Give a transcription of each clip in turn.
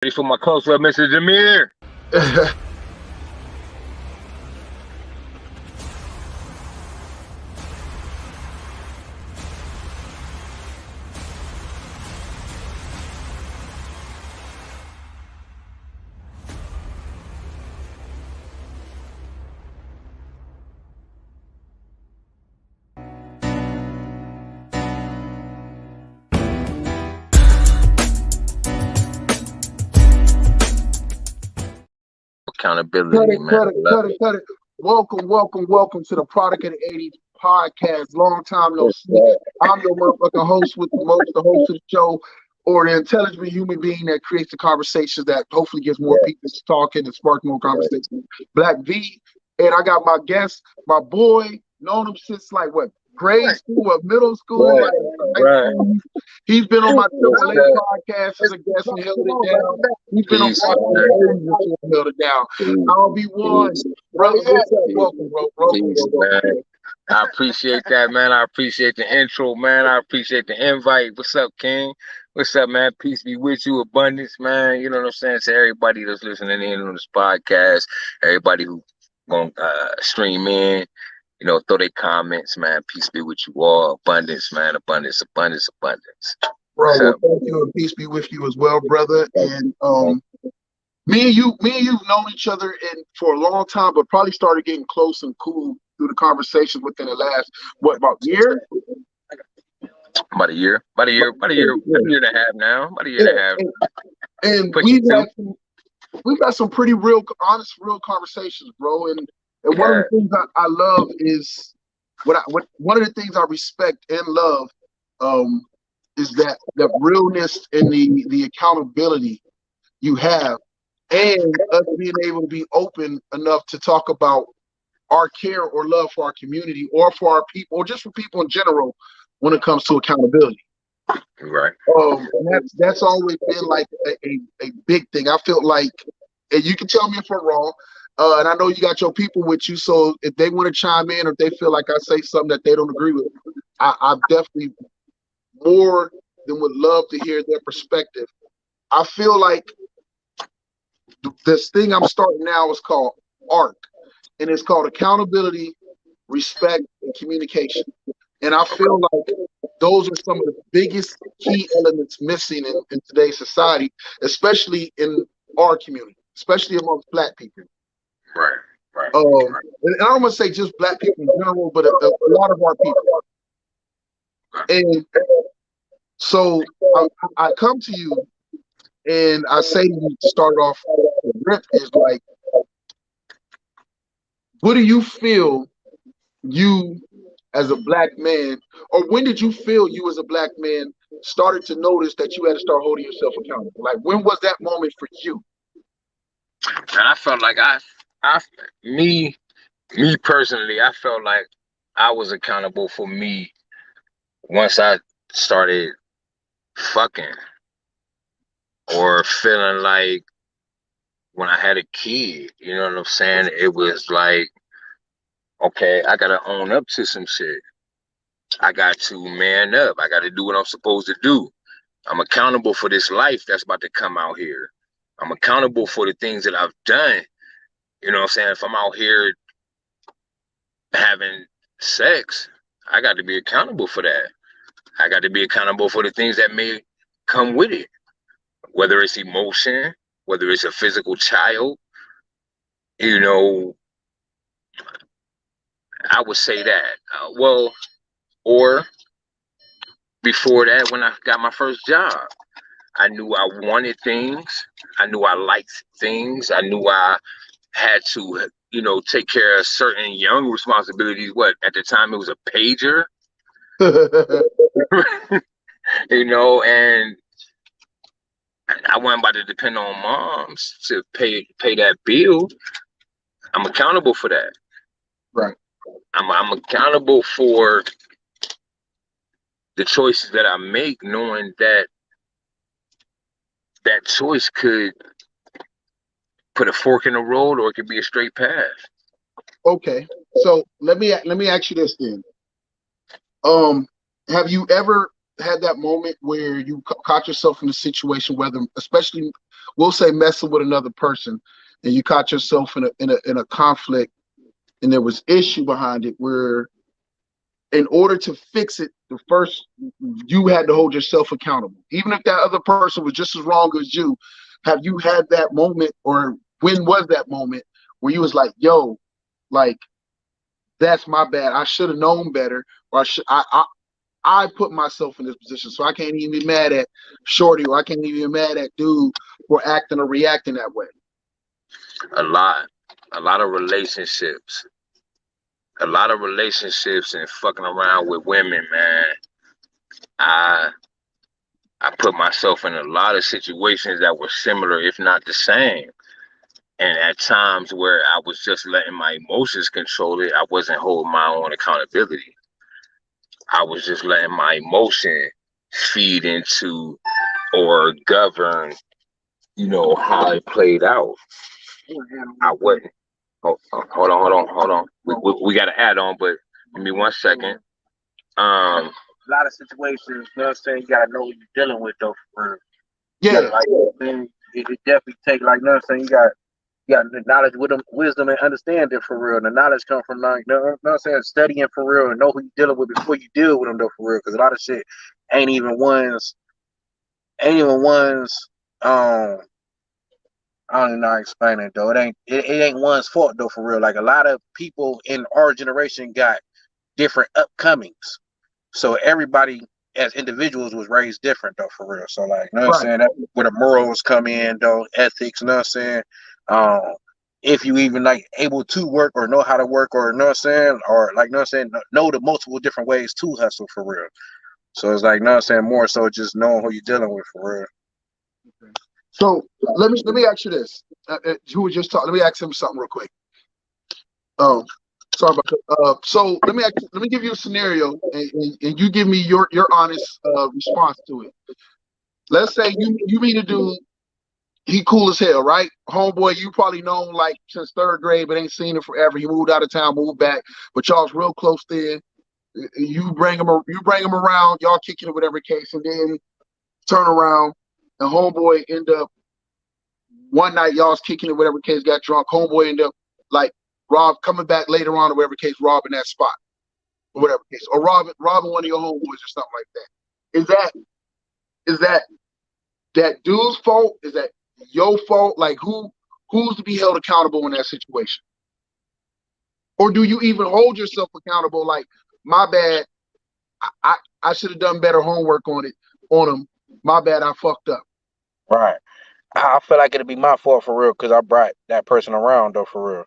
Ready for my close up, Mr. Jameer? Accountability, man. Cut it. Welcome to the Product of the 80's podcast. Long time no see. I'm your motherfucking host with the most, the host of the show, or the intelligent human being that creates the conversations that hopefully gets more people talking and spark more conversation. Black V, and I got my guest, my boy, known him since like what? Grade school or middle school. Right. He's been on my Triple A podcast as a guest and held it down. He's been on my and held it down. I'll be one. Brother, welcome, bro. Peace, man. I appreciate that, man. I appreciate the intro, man. I appreciate the invite. What's up, King? What's up, man? Peace be with you, abundance, man. You know what I'm saying? To everybody that's listening in on this podcast, everybody who gonna stream in, you know, throw their comments, man. Peace be with you all. Abundance, man. Abundance. Bro, well, thank you, and peace be with you as well, brother. And me and you've known each other for a long time, but probably started getting close and cool through the conversations within the last about year? About a year and a half now. About a year and a half. And we've got some pretty honest conversations, bro. And one of the things I love is one of the things I respect and love is that the realness and the accountability you have, and us being able to be open enough to talk about our care or love for our community or for our people or just for people in general when it comes to accountability. Right. And that's always been like a big thing. I feel like, and you can tell me if I'm wrong, and I know you got your people with you, so if they want to chime in or if they feel like I say something that they don't agree with, I definitely more than would love to hear their perspective. I feel like this thing I'm starting now is called ARC, and it's called accountability, respect, and communication. And I feel like those are some of the biggest key elements missing in today's society, especially in our community, especially amongst Black people. Right. And I don't want to say just Black people in general, but a lot of our people. And so I come to you and I say to you to start off, the rip is like, what do you feel you as a Black man, or when did you feel you as a Black man started to notice that you had to start holding yourself accountable? Like, when was that moment for you? And I felt like me personally, I felt like I was accountable for me once I started fucking or feeling like when I had a kid, you know what I'm saying? It was like, okay, I gotta own up to some shit. I got to man up. I got to do what I'm supposed to do. I'm accountable for this life that's about to come out here. I'm accountable for the things that I've done. You know what I'm saying? If I'm out here having sex, I got to be accountable for that. I got to be accountable for the things that may come with it, whether it's emotion, whether it's a physical child. You know, I would say that. Or before that, when I got my first job, I knew I wanted things. I knew I liked things. I knew I had to, you know, take care of certain young responsibilities. What, at the time it was a pager, you know, and I wasn't about to depend on moms to pay that bill. I'm accountable for that. Right. I'm accountable for the choices that I make, knowing that that choice could put a fork in the road or it could be a straight path. Okay, so let me ask you this then. Have you ever had that moment where you caught yourself in a situation, whether especially we'll say messing with another person, and you caught yourself in a conflict, and there was issue behind it where in order to fix it, the first you had to hold yourself accountable. Even if that other person was just as wrong as you, have you had that moment, or when was that moment where you was like, yo, like that's my bad. I should have known better, or I put myself in this position, so I can't even be mad at Shorty, or I can't even be mad at dude for acting or reacting that way. A lot, a lot of relationships, and fucking around with women, man. I I put myself in a lot of situations that were similar, if not the same. And at times where I was just letting my emotions control it, I wasn't holding my own accountability. I was just letting my emotion feed into or govern, how it played out. I wasn't. Hold on. We got to add on, but give me 1 second. Um, A lot of situations, you know what I'm saying, you gotta know what you're dealing with though for real. You Yeah, gotta, like, man, it definitely take, like, you know what I'm saying, you got the knowledge, wisdom, and understanding for real. The knowledge come from, like, you know what I'm saying, studying for real and know who you're dealing with before you deal with them though for real. Because a lot of shit ain't even one's, ain't even one's. Um, I don't even know how to explain it though. It ain't one's fault though for real. Like a lot of people in our generation got different upcomings. So everybody as individuals was raised different though for real. So like, you know what I'm right. saying? That's where the morals come in though, ethics, you know what I'm saying? Um, if you even like able to work or know how to work, or you know what I'm saying, or like, you know what I'm saying, know the multiple different ways to hustle for real. So it's like, you know what I'm saying, more so just knowing who you're dealing with for real. So let me ask you this. Who was just talking? Let me ask him something real quick. Um, sorry about that. So let me give you a scenario, and you give me your honest response to it. Let's say you meet a dude. He cool as hell, right? Homeboy, you probably known like since third grade, but ain't seen him forever. He moved out of town, moved back, but y'all's real close then. You bring him around, y'all kicking it, whatever case, and then turn around, and homeboy end up one night y'all's kicking it, whatever case, got drunk. Homeboy end up like coming back later on, or whatever case, robbing that spot, or whatever case, or robbing one of your homeboys or something like that. Is that that dude's fault? Is that your fault? Like who's to be held accountable in that situation? Or do you even hold yourself accountable? Like, my bad, I should have done better homework on him. My bad, I fucked up. Right. I feel like it'd be my fault for real because I brought that person around though for real.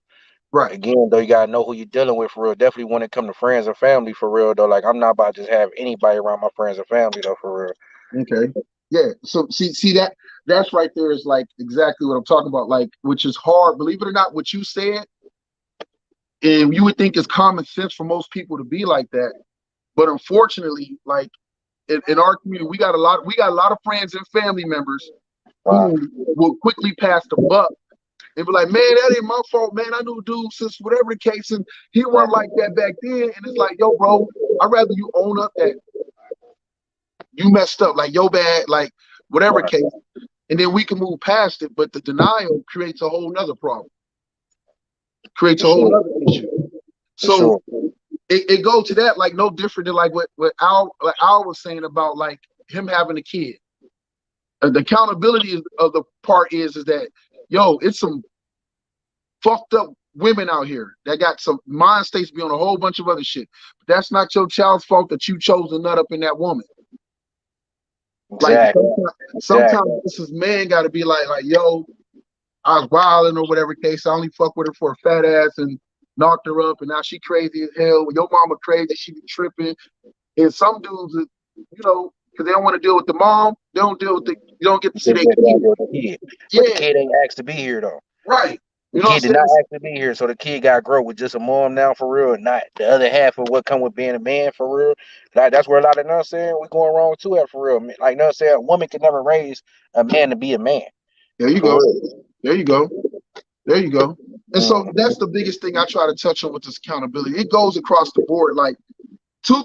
Right. Again, though, you gotta know who you're dealing with for real. Definitely when it come to friends and family for real though. Like I'm not about to just have anybody around my friends and family though for real. Okay. Yeah. So see that's right there is like exactly what I'm talking about. Like, which is hard. Believe it or not, what you said, and you would think is common sense for most people to be like that. But unfortunately, like in our community, we got a lot of friends and family members Right. who will quickly pass the buck and be like, man, that ain't my fault, man. I knew dude since whatever the case, and he wasn't like that back then. And it's like, yo, bro, I'd rather you own up that you messed up, like yo bad, like whatever Right. case, and then we can move past it. But the denial creates a whole nother problem, creates For a whole sure. nother issue. For So sure. it goes to that, like no different than like what Al was saying about like him having a kid. The accountability of the part is that, yo, it's some fucked up women out here that got some mind states beyond a whole bunch of other shit. But that's not your child's fault that you chose to nut up in that woman. Like Exactly. sometimes Exactly. this is man got to be like, yo, I was wilding or whatever case. I only fuck with her for a fat ass and knocked her up, and now she crazy as hell. Your mama crazy, she be tripping. And some dudes, because they don't want to deal with the mom, they don't deal with you don't get to see Just their get kid. down with the kid. But the Yeah, kid ain't asked to be here though. right. The You know what I'm kid did not saying? ask to be here, so the kid got to grow with just a mom now for real, and not the other half of what come with being a man for real. Like that's where a lot of, you know what I'm saying, we going wrong too at for real. Like, you know what I'm saying, a woman can never raise a man to be a man There you for go. real. There you go. There you go. And so Mm. that's the biggest thing I try to touch on with this accountability. It goes across the board. Like two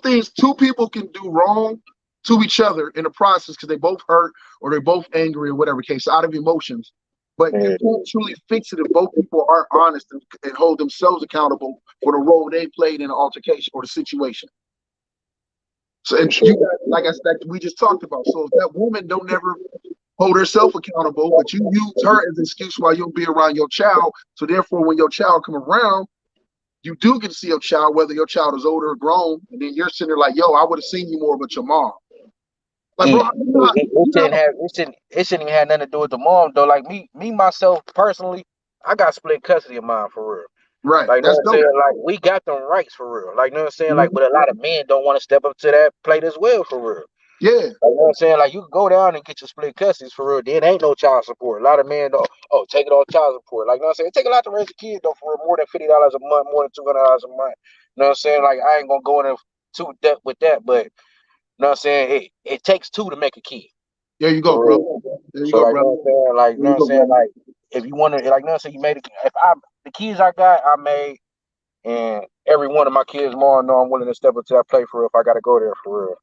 people can do wrong, to each other in the process because they both hurt or they're both angry or whatever case, out of emotions. But you can't truly fix it if both people aren't honest and hold themselves accountable for the role they played in the altercation or the situation. So and you got, like I said, we just talked about. So if that woman don't ever hold herself accountable, but you use her as an excuse why you'll be around your child. So therefore, when your child come around, you do get to see your child, whether your child is older or grown, and then you're sitting there like, yo, I would have seen you more, but your mom. Like, bro, it shouldn't even have nothing to do with the mom though. Like me myself personally, I got split custody of mine for real. right. Like, you know That's what I'm dope. saying? Like, we got them rights for real. Like, you know what I'm saying? Like, Mm-hmm. but a lot of men don't want to step up to that plate as well for real. Yeah. Like, you know what I'm saying? Like, you can go down and get your split custody for real. Then ain't no child support. A lot of men don't, oh, take it on child support. Like, you know what I'm saying? It take a lot to raise a kid though for real. More than $50 a month, more than $200 a month. You know what I'm saying? Like, I ain't gonna go into too depth with that, but you know what I'm saying? It takes two to make a kid. There you go, bro. There you So go, like, you brother. know what I'm saying? Like, you know what I'm saying? Like, if you want to, like, you know what I'm saying? You made it. If the kids I got, I made. And every one of my kids more know I'm willing to step into that play for real if I gotta go there for real.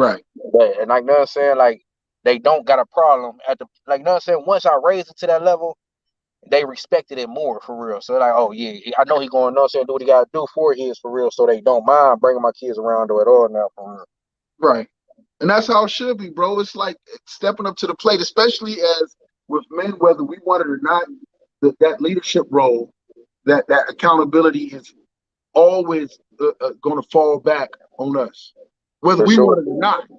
Right. But, and like, you know what I'm saying? Like, they don't got a problem at the, like, you know what I'm saying? Once I raised it to that level, they respected it more for real. So like, oh yeah, I know he going, you know what I'm saying, do what he gotta do for his for real. So they don't mind bringing my kids around to it all now for real. Right. And that's how it should be, bro. It's like stepping up to the plate, especially as with men, whether we want it or not, that leadership role, that accountability is always going to fall back on us, whether For we sure. want it or not. You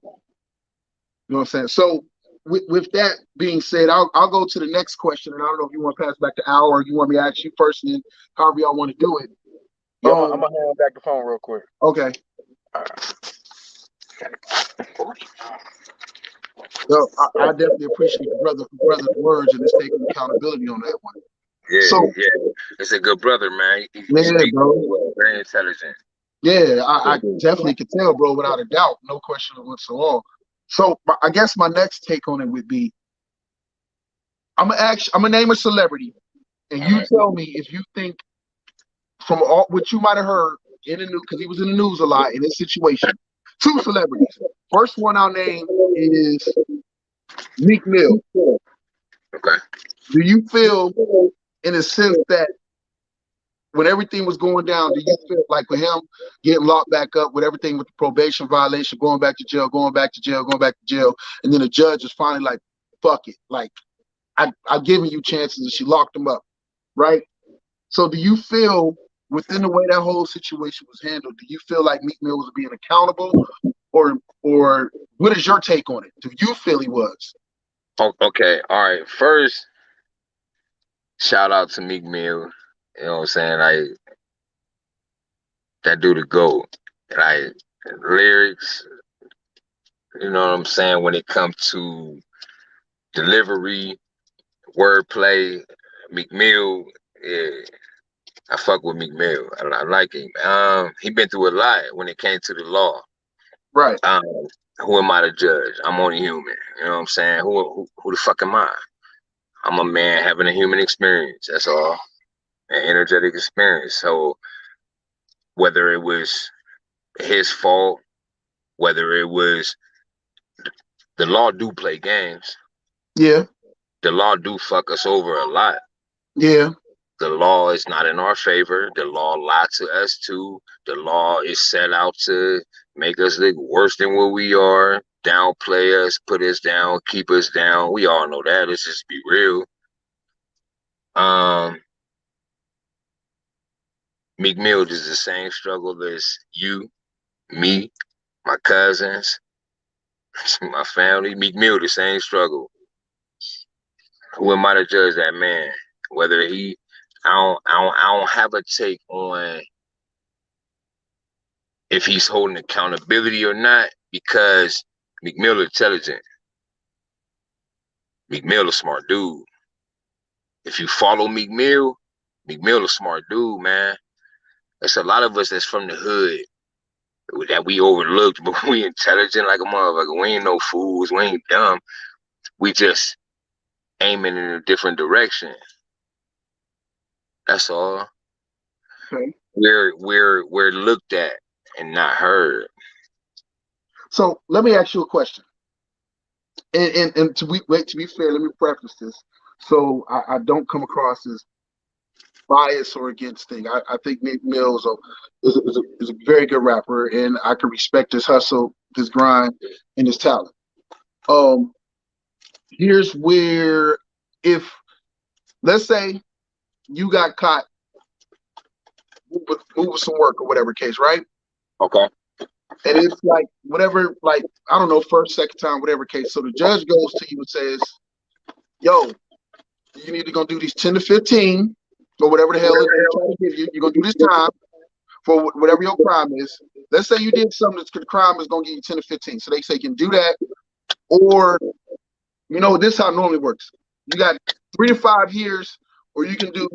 know what I'm saying? So with that being said, I'll go to the next question, and I don't know if you want to pass back to Al or you want me to ask you first, and then however y'all want to do it. Yeah, I'm gonna hand back the phone real quick. Okay. So I definitely appreciate the brother's words and his taking accountability on that one. Yeah, So yeah. It's a good brother, man. He yeah, speaks bro. well, very intelligent. Yeah, I definitely could tell, bro, without a doubt, no question whatsoever. So I guess my next take on it would be, I'm gonna name a celebrity, and you tell me if you think from all what you might have heard in the news, because he was in the news a lot in this situation. Two celebrities. First one I'll name is Meek Mill. Okay. Do you feel, in a sense, that when everything was going down, do you feel like with him getting locked back up with everything with the probation violation, going back to jail, going back to jail, going back to jail, and then the judge is finally like, fuck it, like I've given you chances, and she locked him up, right? So do you feel within the way that whole situation was handled, do you feel like Meek Mill was being accountable, or what is your take on it? Do you feel he was? Okay. All right. First, shout out to Meek Mill. You know what I'm saying? Like, that dude the GOAT. Like, lyrics, you know what I'm saying, when it comes to delivery, wordplay, Meek Mill, yeah, I fuck with Meek Mill. I like him. He been through a lot when it came to the law. Right. Um, who am I to judge? I'm only human. You know what I'm saying? Who the fuck am I? I'm a man having a human experience. That's all. An energetic experience. So whether it was his fault, whether it was, the law do play games. Yeah. The law do fuck us over a lot. Yeah. The law is not in our favor. The law lied to us too. The law is set out to make us look worse than what we are, downplay us, put us down, keep us down. We all know that. Let's just be real. Um, Meek Mill is the same struggle as you, me, my cousins, my family. Meek Mill, the same struggle. Who am I to judge that man? Whether he, I don't have a take on if he's holding accountability or not, because Meek Mill intelligent. Meek Mill a smart dude. If you follow Meek Mill a smart dude, man. There's a lot of us that's from the hood that we overlooked, but we intelligent like a motherfucker. We ain't no fools. We ain't dumb. We just aiming in a different direction. That's all. Okay. We're looked at and not heard. So let me ask you a question. And to be fair, let me preface this so I don't come across as bias or against thing. I think Nick Mills is a very good rapper, and I can respect his hustle, his grind, and his talent. Um, Here's where, if let's say you got caught moving some work or whatever case, right? Okay. And it's like whatever, like I don't know, first, second time, whatever case. So the judge goes to you and says, "Yo, you need to go do these 10 to 15 or whatever the hell they're trying to give you. You're gonna do this time for whatever your crime is. Let's say you did something that's the crime is gonna give you 10 to 15. So they say you can do that, or this is how it normally works. You got 3 to 5 years, or you can do,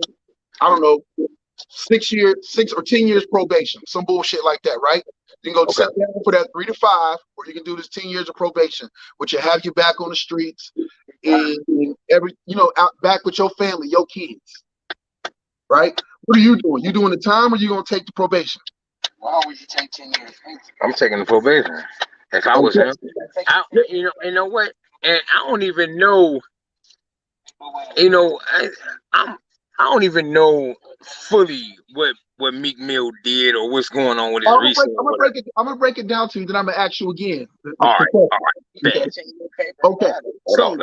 I don't know, 6 years, 6 or 10 years probation, some bullshit like that, right? You can go sit down for that 3 to 5, or you can do this 10 years of probation, which will have you back on the streets and out back with your family, your kids, right? What are you doing? You doing the time, or you gonna take the probation? Why would you take 10 years? I'm taking the probation. If I was him, you know what? And I don't even know. I don't even know fully what Meek Mill did or what's going on with his research. I'm gonna break it down to you. Then I'm gonna ask you again. All right. Okay. So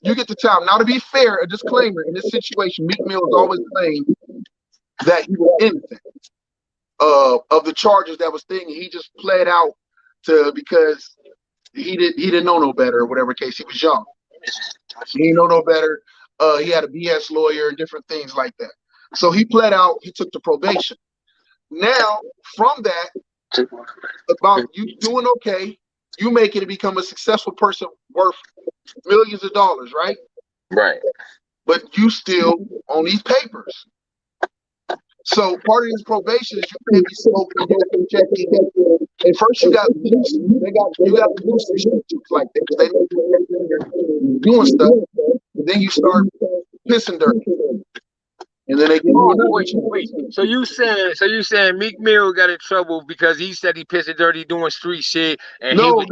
you get the time. Now, to be fair, a disclaimer in this situation, Meek Mill has always claimed that he was innocent of the charges that was thing. He just pled out because he didn't know no better or whatever case. He was young. He didn't know no better. He had a BS lawyer and different things like that. So he pled out. He took the probation. Now, from that, about you doing okay, you make it to become a successful person worth millions of dollars, right? Right. But you still on these papers. So part of this probation is you can't be smoking, checking. And first you got loose like that because they doing stuff. And then you start pissing dirt. And then they get wait. So you saying Meek Mill got in trouble because he said he pissed dirty doing street shit? And no. He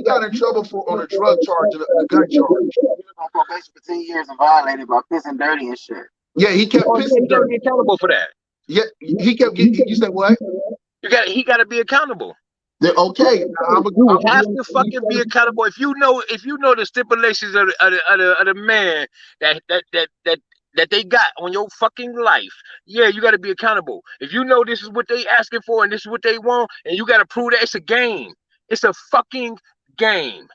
got in trouble on a drug charge and a gun charge. He was on probation for 10 years and violated by pissing dirty and shit. Yeah, he kept pissing dirty. Be accountable for that. Yeah, he kept getting. You said what? He got to be accountable. Okay, you have to fucking be accountable. If you know the stipulations of the man that they got on your fucking life, yeah, you got to be accountable. If you know this is what they asking for and this is what they want, and you got to prove that, it's a game. It's a fucking game.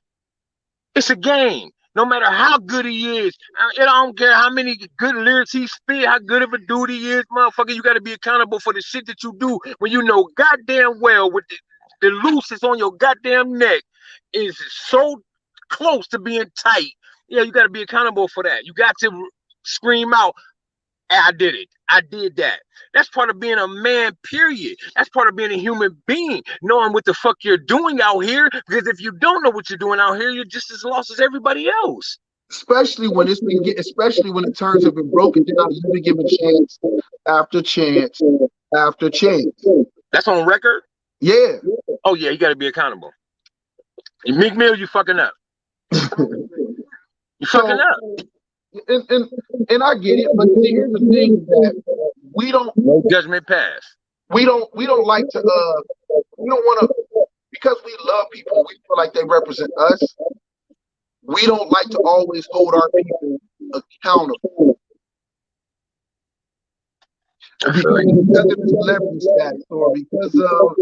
It's a game. No matter how good he is, I don't care how many good lyrics he spit, how good of a dude he is, motherfucker, you got to be accountable for the shit that you do when you know goddamn well with the noose that's on your goddamn neck is so close to being tight. Yeah, you got to be accountable for that. You got to scream out, I did it. I did that. That's part of being a man, period. That's part of being a human being, knowing what the fuck you're doing out here. Because if you don't know what you're doing out here, you're just as lost as everybody else. Especially when the terms have been broken down, you've been given chance after chance after chance. That's on record? Yeah. Oh yeah, you got to be accountable. Meek Mill, you fucking up. You fucking up. And I get it, but here's the thing that we don't judgment pass. We don't like to we don't want to, because we love people, we feel like they represent us. We don't like to always hold our people accountable. Because of the celebrity status, or because of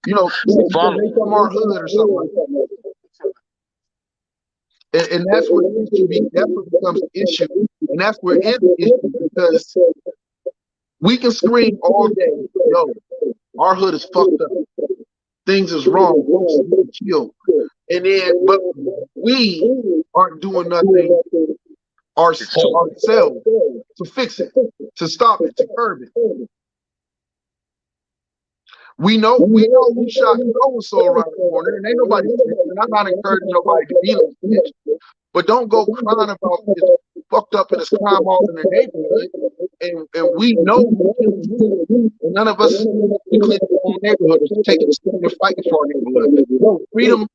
they from our hood or something like that. And that's what becomes an issue. And that's where it is an issue, because we can scream all day, yo, our hood is fucked up. Things is wrong. Folks are getting killed. But we aren't doing nothing ourselves to fix it, to stop it, to curb it. We know who shot so around the corner, and ain't nobody. And I'm not encouraging nobody to be like, but don't go crying about this fucked up in this crime all in the neighborhood. and we know who killed you. And none of us to clean our own neighborhood is taking a stand and fighting for our neighborhood. No, freedom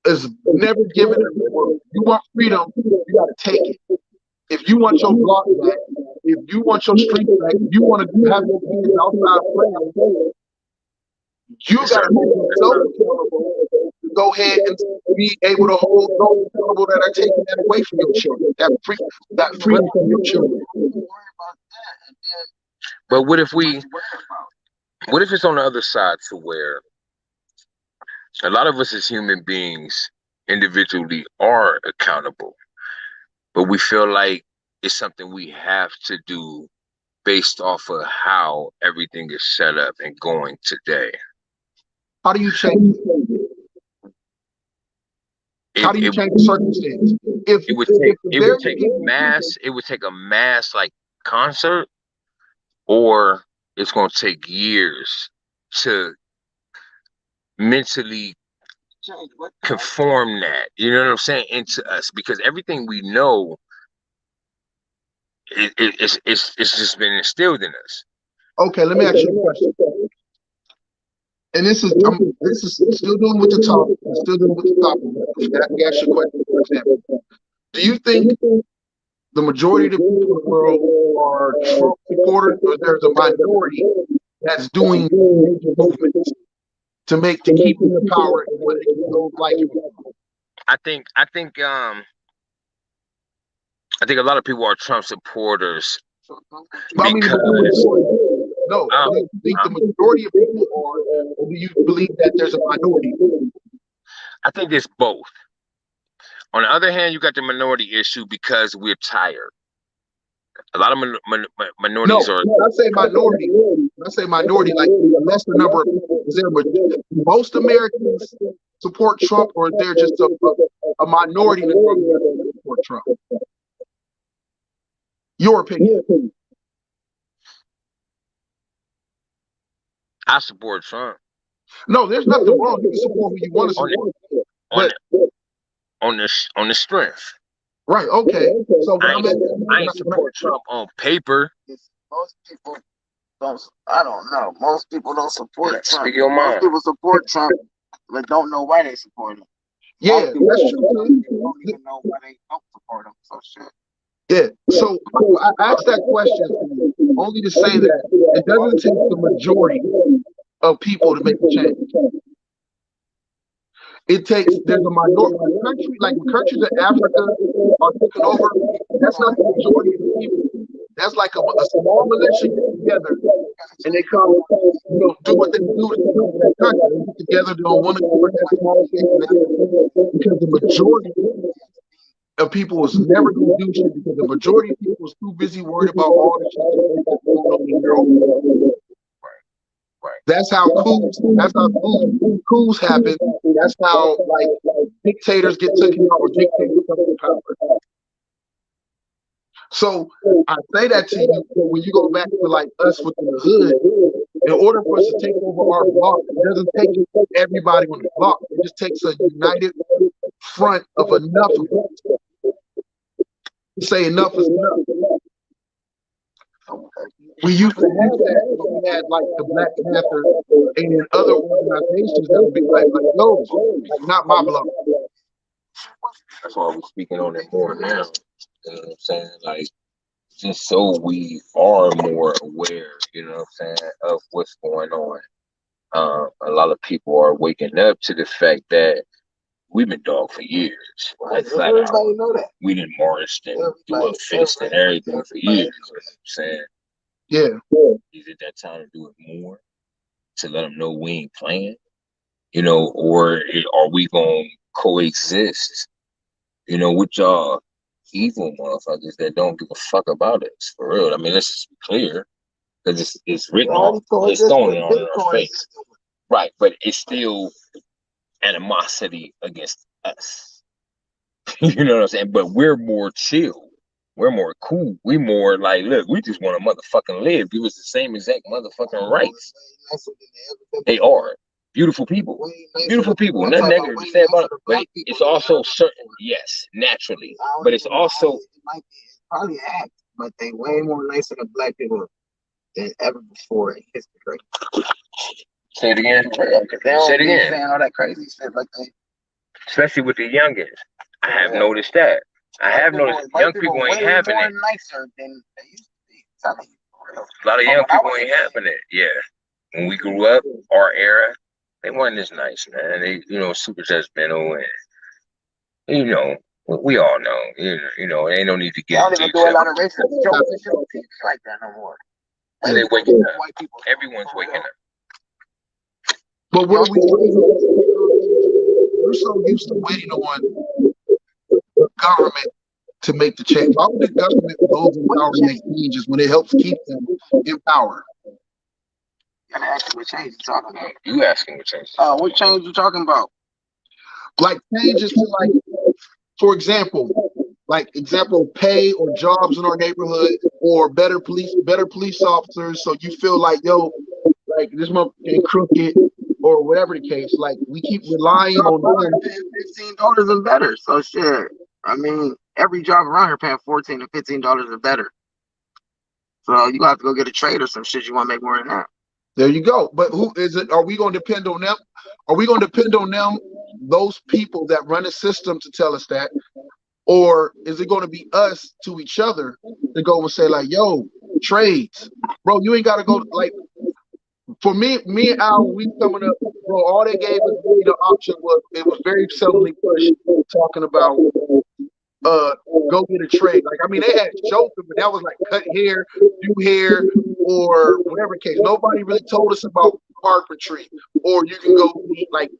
is never given in the world. You want freedom, you got to take it. If you want your block back, if you want your street back, if you want to have your kids outside playing, you got to hold yourself accountable to go ahead and be able to hold those accountable that are taking that away from your children, that freedom from your children. But what if it's on the other side, to where a lot of us as human beings individually are accountable, but we feel like it's something we have to do based off of how everything is set up and going today? How do you change it? How do you change the circumstance? It would take a mass like concert, or it's going to take years to mentally conform that, you know what I'm saying, into us, because everything we know it's just been instilled in us. Okay, let me ask you a question. And this is still dealing with the topic. Still dealing with the topic. Let me ask you a question, for example. Do you think the majority of the people in the world are Trump supporters, or there's a minority that's doing major movements to keep in the power and what it goes like? I think a lot of people are Trump supporters. But I mean, no, do you think the majority of people are, or do you believe that there's a minority? I think it's both. On the other hand, you got the minority issue because we're tired. A lot of minorities are. I say minority. I say minority, like a lesser number of people. Is there, most Americans support Trump, or is there just a minority that support Trump? Your opinion. I support Trump. No, there's nothing wrong. You can support who you want to support. On the strength. Right. Okay. So I ain't support Trump on paper. Most people don't. I don't know. Most people don't support Trump. Speak your mind. Most people support Trump, but don't know why they support him. Yeah, that's true. Don't even know why they don't support him. So shit. Yeah. So I asked that question only to say that it doesn't take the majority of people to make a change. There's a minority countries in Africa are taken over. That's not the majority of the people. That's like a small militia get together and they come, do what they do to that country. They get together, they don't want to do that small thing because the majority of people is never going to do shit, because the majority of people is too busy worried about all the shit that's going on in their own world. That's how coups happen. That's how dictators get taken out, or dictators come to power. So I say that to you, when you go back to us within the hood, in order for us to take over our block, it doesn't take everybody on the block. It just takes a united front of enough of us to say enough is enough. We used to have that. We had the Black Panther and other organizations that would be like, no, not my block. That's why we're speaking on it more now. You know what I'm saying? Just so we are more aware, you know what I'm saying, of what's going on. A lot of people are waking up to the fact that we've been dogged for years. Everybody know that. We didn't march and do a fist and everything for years. You know what I'm saying? Yeah. Is it that time to do it more? To let them know we ain't playing? Or are we going to coexist, with y'all evil motherfuckers that don't give a fuck about us, for real? I mean, let's just be clear, because it's written on, it's thrown on our face. Right, but it's still animosity against us. You know what I'm saying? But we're more chill. We're more cool. We more look, we just want to motherfucking live. Give us the same exact motherfucking rights. They are beautiful people. Beautiful people. Nothing negative to say about it. But it's also certain, yes, naturally. But it's also probably an act. but they way more nicer than black people than ever before in history. Say it again. Yeah, 'cause they Say don't it be again. saying all that crazy shit like they. Especially with the youngest. I have Yeah. noticed that. I have noticed White young people people ain't way having more it. nicer than they used to be. Telling you, for real. A lot of But young when I people was a ain't kid, having it. Yeah. When we grew up, our era, they weren't as nice, man. They, super judgmental and, we all know. Ain't no need to they get don't into even do a detail. lot of racist jokes and shit on TV like that no more. They waking up. White people. Everyone's For waking real. up. But what are we saying? We're so used to waiting on the government to make the change. Why would the government, those in power, make changes when it helps keep them in power? You gotta ask me what change you talking about. You asking what change? What change you talking about? Like changes to, like, for example, pay or jobs in our neighborhood, or better police officers, so you feel like, yo, like this motherfucker crooked, or whatever the case. Like, we keep relying on them. $15 and better. So shit. I mean, every job around here paying $14 and $15 and better. So you have to go get a trade or some shit. You want to make more than that. There you go. But who is it? Are we going to depend on them? Are we going to depend on them, those people that run a system, to tell us that? Or is it going to be us to each other to go and say, like, yo, trades, bro, you ain't got to go, like, for me and Al, we coming up, bro, all they gave us really the option was, it was very seldomly pushed, talking about go get a trade. Like, I mean, they had chauffeur, but that was like cut hair, do hair, or whatever case. Nobody really told us about carpentry, or you can go be like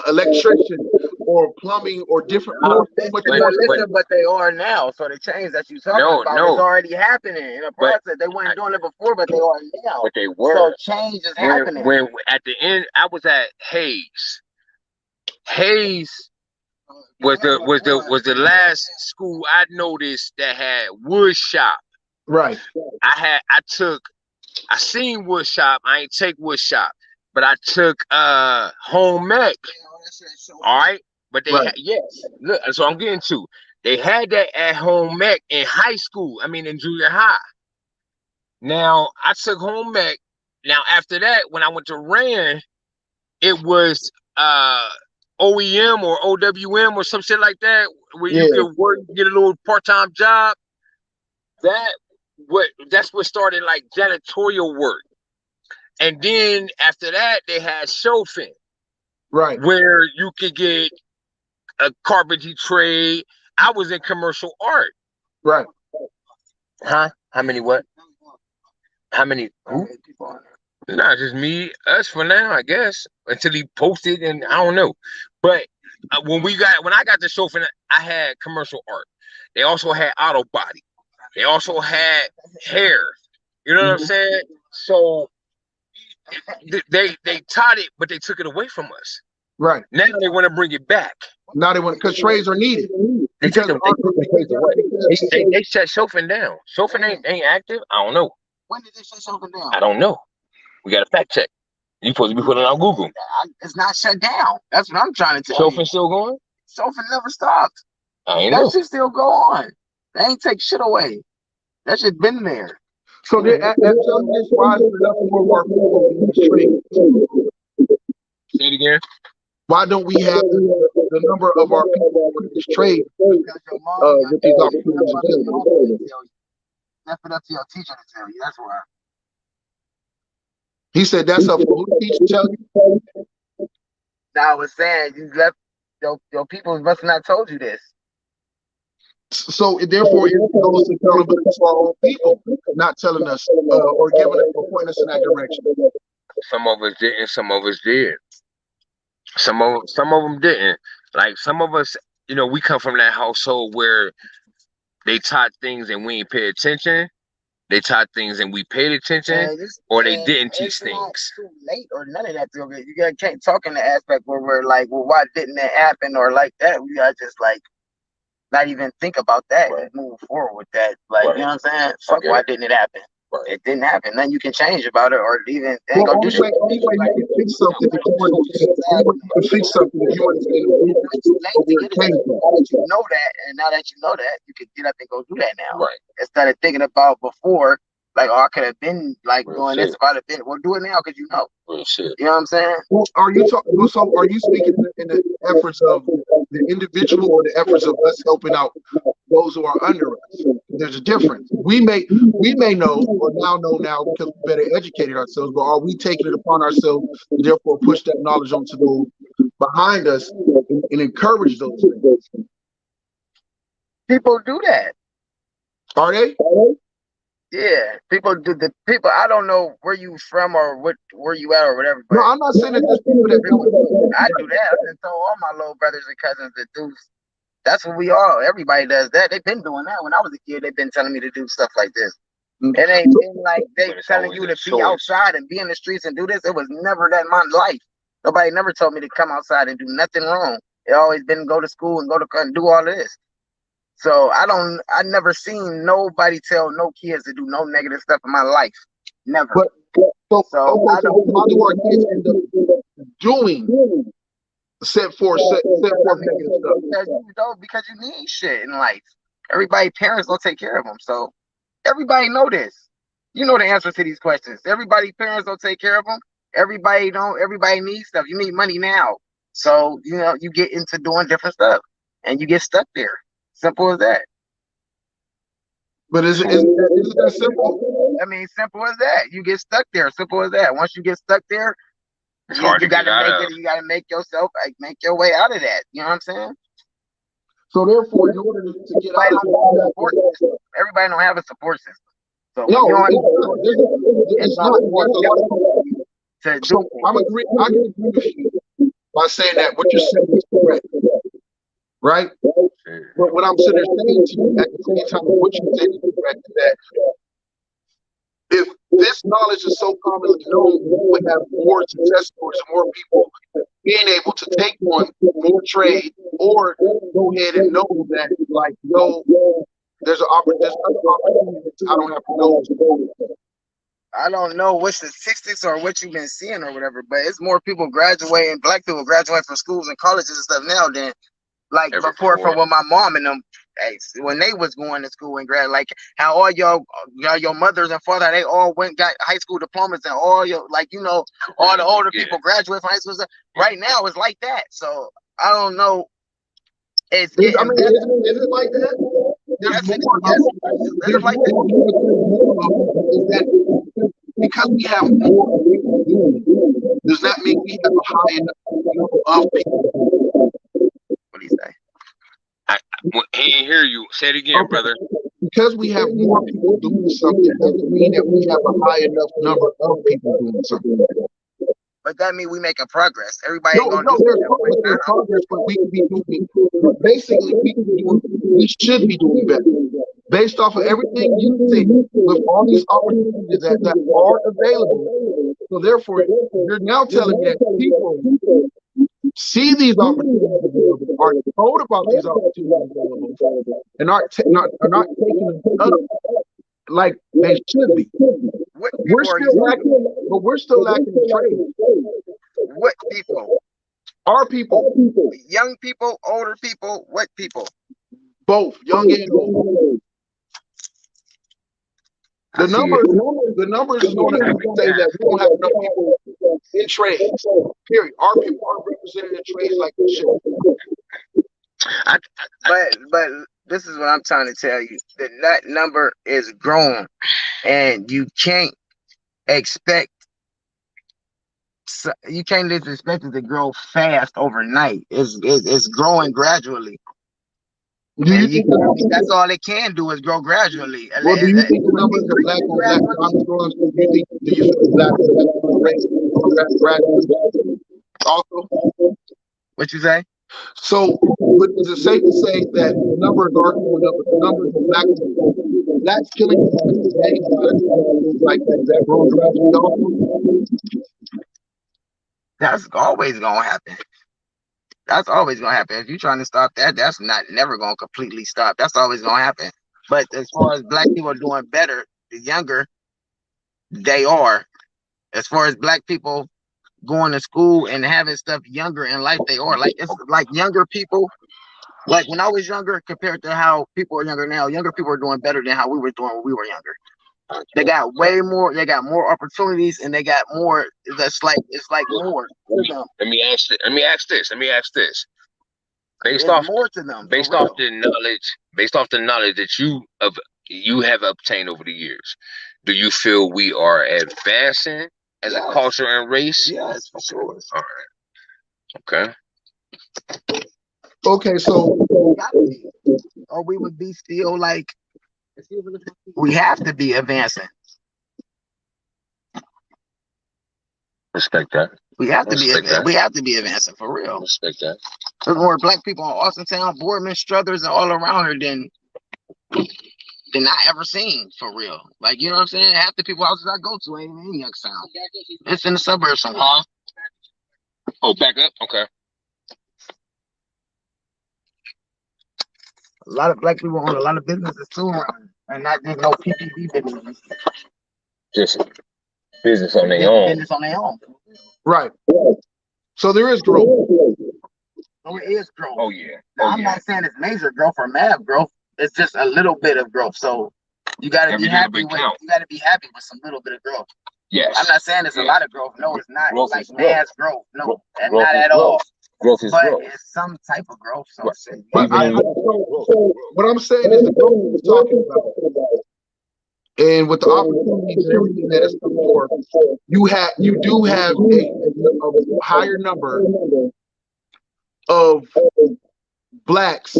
electrician or plumbing or different. But they are now. So the change that you talking about is already happening in a process. They weren't doing it before, but they are now. But they were. So change is happening. When at the end, I was at Hayes. Hayes was the last school I noticed that had wood shop. Right. I seen wood shop. I ain't take wood shop, but I took home ec. All right, but they had, yes. Look, so I'm getting to. They had that at home ec in high school. I mean, in junior high. Now I took home ec. Now after that, when I went to Rand, it was OEM or OWM or some shit like that, where you could work, get a little part-time job. That's what started like janitorial work. And then after that, they had chauffeuring, right, where you could get a carpentry trade. I was in commercial art. Right. Huh? How many what? How many? Who? Nah, just me, us for now, I guess. Until he posted, and I don't know. But when I got the chauffeur, I had commercial art. They also had auto body. They also had hair. You know what I'm saying? So they taught it, but they took it away from us. Right. Now they want to bring it back. Now they want, because trades are needed. They shut chauffeuring down. Chauffeuring ain't active. I don't know. When did they shut chauffeuring down? I don't know. We got to fact check. You supposed to be putting it on Google. It's not shut down. That's what I'm trying to tell you. Chauffeuring still going? Chauffeuring never stopped. That shit still go on. They ain't take shit away. That shit been there. So tell me this: why is enough more of our people in these trades? Say it again. Why don't we have the number of our people in this trade with these opportunities available? Left it up to your teacher to tell you. That's why. He said that's up for who the teacher tell you? Now I was saying you left your people must have not told you this. So therefore, it goes to accountability to our own people, not telling us or giving us or pointing us in that direction. Some of us didn't. Some of us did. Some of them didn't. Like some of us, we come from that household where they taught things and we ain't pay attention. They taught things and we paid attention, or they didn't teach things. Not too late or none of that. You can't talk in the aspect where we're like, well, why didn't it happen or like that? We gotta just like not even think about that and move forward with that. Like, you know what I'm saying? Fuck, why didn't it happen? It didn't happen. Then you can change about it or even ain't gonna do shit. Only way you can fix something if you want to to fix something if you understand the blueprint of where it came from. Now that you know that, and now that you know that, you can get up and go do that now. Right. Instead of thinking about before, like, oh, I could have been like Real doing shit. this if I'd have been. Well, do it now because you know. Real shit. You know what I'm saying? Well, are you talking? Well, so are you speaking in the efforts of the individual or the efforts of us helping out those who are under us? There's a difference. We may know or now because we better educated ourselves, but are we taking it upon ourselves to therefore push that knowledge onto those behind us and encourage those things? People do that. Are they? Yeah, people do. The people, I don't know where you from or where you at or whatever. But No, I'm not saying that there's people that do it. I do that. I just told all my little brothers and cousins to do. That's what we all. Everybody does that. They've been doing that when I was a kid. They've been telling me to do stuff like this. It ain't been like they telling you to be outside and be in the streets and do this. It was never that in my life. Nobody never told me to come outside and do nothing wrong. It always been go to school and go to and do all of this. So I never seen nobody tell no kids to do no negative stuff in my life. Never. But so how do our kids end up doing set forth negative stuff? Because you need shit in life. Everybody, parents don't take care of them. So everybody know this. You know the answer to these questions. Everybody, parents don't take care of them. Everybody don't. Everybody needs stuff. You need money now. So you get into doing different stuff, and you get stuck there. Simple as that. But is it that simple? I mean, simple as that. You get stuck there. Simple as that. Once you get stuck there, it's hard to gotta get out make it. You gotta make yourself make your way out of that. You know what I'm saying? So therefore, in order to get out of that, everybody don't have a support system. So no, it's not. So I can agree with you by saying that what you're saying is correct. Right? But what I'm sitting there saying to you at the same time, what you said is correct, is that if this knowledge is so commonly known, we would have more success stories, more people being able to take on more trade or go ahead and know that, like, there's other opportunities I don't have to know. I don't know what statistics or what you've been seeing or whatever, but it's more people graduating, black people graduating from schools and colleges and stuff now than like before from when my mom and them, when they was going to school and grad, like how all your mothers and father, they all got high school diplomas and all your all the older people graduate from high school stuff. Right now it's like that. So I don't know. Is it like that? There's like that. Because we have more people doing it, does that mean we have a high enough number of people? What do you say? He didn't hear you. Say it again, brother. Because we have more people doing something, doesn't mean that we have a high enough number of people doing something. But that means we making progress. Everybody there's progress, but we can be doing. Basically, we should be doing better. Based off of everything you say, with all these opportunities that are available. So therefore, you're now telling me that people see these opportunities available, are told about these opportunities available, and are not taking them up like they should be. We're still lacking the trade. What people? Our people. Young people, older people, what people? Both, young and old. The numbers is going to say that we don't have enough people in trades. Period. Our people aren't represented in trades like they should. But this is what I'm trying to tell you. That number is growing, and you can't expect. You can't just expect it to grow fast overnight. It's growing gradually. That's all it can do is grow gradually. Well, do you think the numbers of black on black crime growing? Do you think the black gradually also? What you say? So, is it safe to say that the numbers are going up, but the numbers of blacks killing like that growing gradually also? That's always gonna happen. That's always gonna happen. If you're trying to stop that, that's never gonna completely stop. That's always gonna happen. But as far as black people doing better, the younger they are. As far as black people going to school and having stuff younger in life they are. Like it's like younger people. Like when I was younger, compared to how people are younger now, younger people are doing better than how we were doing when we were younger. They got way more. They got more opportunities, and they got more. That's like it's like more to them. Let me ask. Let me ask this. Let me ask this. Based It's off, more to them. based off the knowledge, based off the knowledge that you have obtained over the years, do you feel we are advancing as a culture and race? Yes, for sure. All right. Okay. Okay, so Or we would be still like we have to be advancing. Respect that. We have to be. Respect that. We have to be advancing for real. Respect that. There's more black people in Austin Town, Boardman, Struthers, and all around here than I ever seen for real. Like you know what I'm saying? Half the people houses I go to ain't even in Youngstown. It's in the suburbs somewhere. Oh, back up. Okay. A lot of black people own a lot of businesses too around, and not just no PPP businesses. Just business on their own. Business on their own. right. So there is growth. So it is growth. Oh yeah. Now, I'm not saying it's major growth or massive growth. It's just a little bit of growth. So you got to be happy with. You got to be happy with some little bit of growth. Yes. I'm not saying it's a lot of growth. No, it's not growth like mass growth. No, and not at all. Growth is growth. But it's some type of growth. So but what I'm saying is the growth we're talking about, and with the opportunities and everything that is before, you do have a higher number of blacks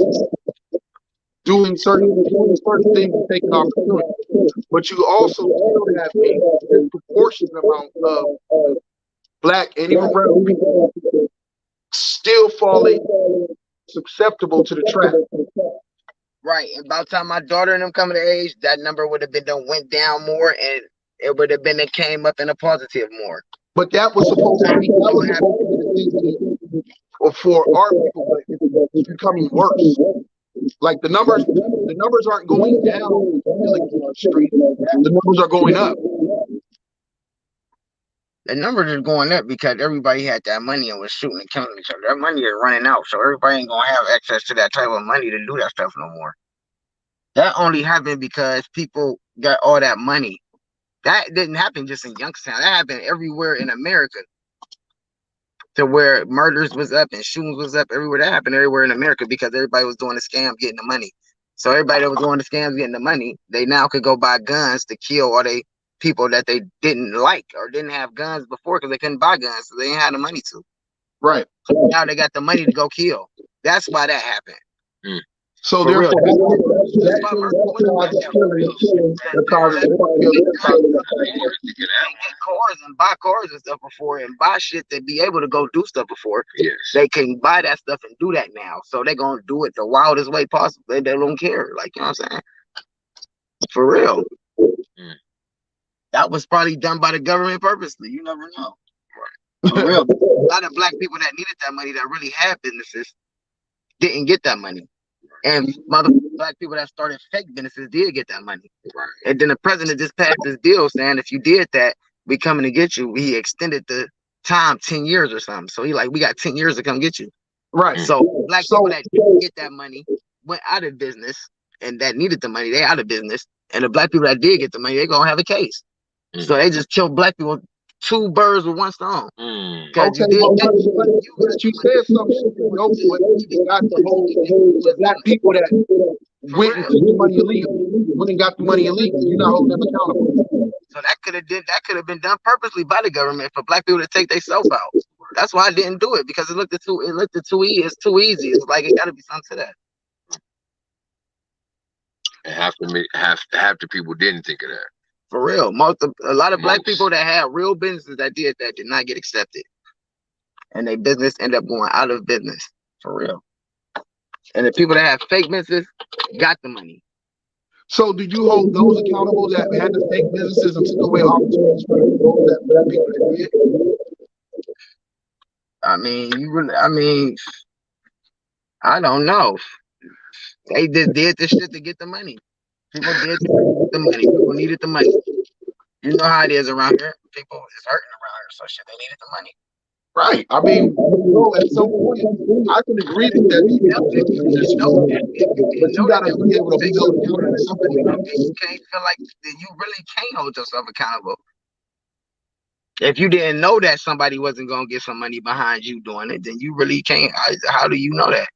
doing certain things and taking opportunities, but you also still have a disproportionate amount of black and even brown people still falling susceptible to the trap. Right. And by the time my daughter and them coming to age, that number would have been went down more, and it would have been came up in a positive more. But that was supposed to be for our people, but it's becoming worse. Like the numbers aren't going down on the street. The numbers are going up. The numbers are going up because everybody had that money and was shooting and killing each other. That money is running out, so everybody ain't gonna have access to that type of money to do that stuff no more. That only happened because people got all that money. That didn't happen just in Youngstown. That happened everywhere in America. To where murders was up and shootings was up everywhere. That happened everywhere in America because everybody was doing the scam, getting the money. So everybody that was doing the scams, getting the money, they now could go buy guns to kill all they people that they didn't like or didn't have guns before because they couldn't buy guns, so they didn't have the money to. Right. So now they got the money to go kill. That's why that happened. Mm. So therefore, cars and buy cars and stuff before and buy shit to be able to go do stuff before. Yes. They can buy that stuff and do that now. So they're gonna do it the wildest way possible. They don't care. Like you know what I'm saying? For real. Mm. That was probably done by the government purposely. You never know. Right. For real. A lot of black people that needed that money that really had businesses didn't get that money. And black people that started fake businesses did get that money. Right. And then the president just passed this bill saying if you did that, we coming to get you. He extended the time 10 years or something. So he like, we got 10 years to come get you. Right. So black people that didn't get that money went out of business, and that needed the money, they out of business. And the black people that did get the money, they gonna have a case. Mm. So they just killed black people, 2 birds with 1 stone. Mm. Okay, but you said something. You got the whole black people that went and took the money illegally. Went and got the money illegally. You're not holding them accountable. So that could have been done purposely by the government for black people to take themselves out. That's why I didn't do it, because it looked too easy. It's too easy. It's like it got to be something to that. And half the people didn't think of that. For real, a lot of black people that had real businesses that did not get accepted, and their business ended up going out of business. For real. And the people that have fake businesses got the money. So did you hold those accountable that had the fake businesses and took away opportunities for those that people that did? I don't know. They just did this shit to get the money. People did this to get the money. People needed the money. You know how it is around here. People is hurting around here, so shit, they needed the money. Right. I mean, at some point, I can agree with that. You know that. You know that. If you But didn't you know that, got to that was be able to take be up held for accountable it. somehow. Then you can't feel like then you really can't hold yourself accountable. If you didn't know that somebody wasn't gonna get some money behind you doing it, then you really can't. How do you know that?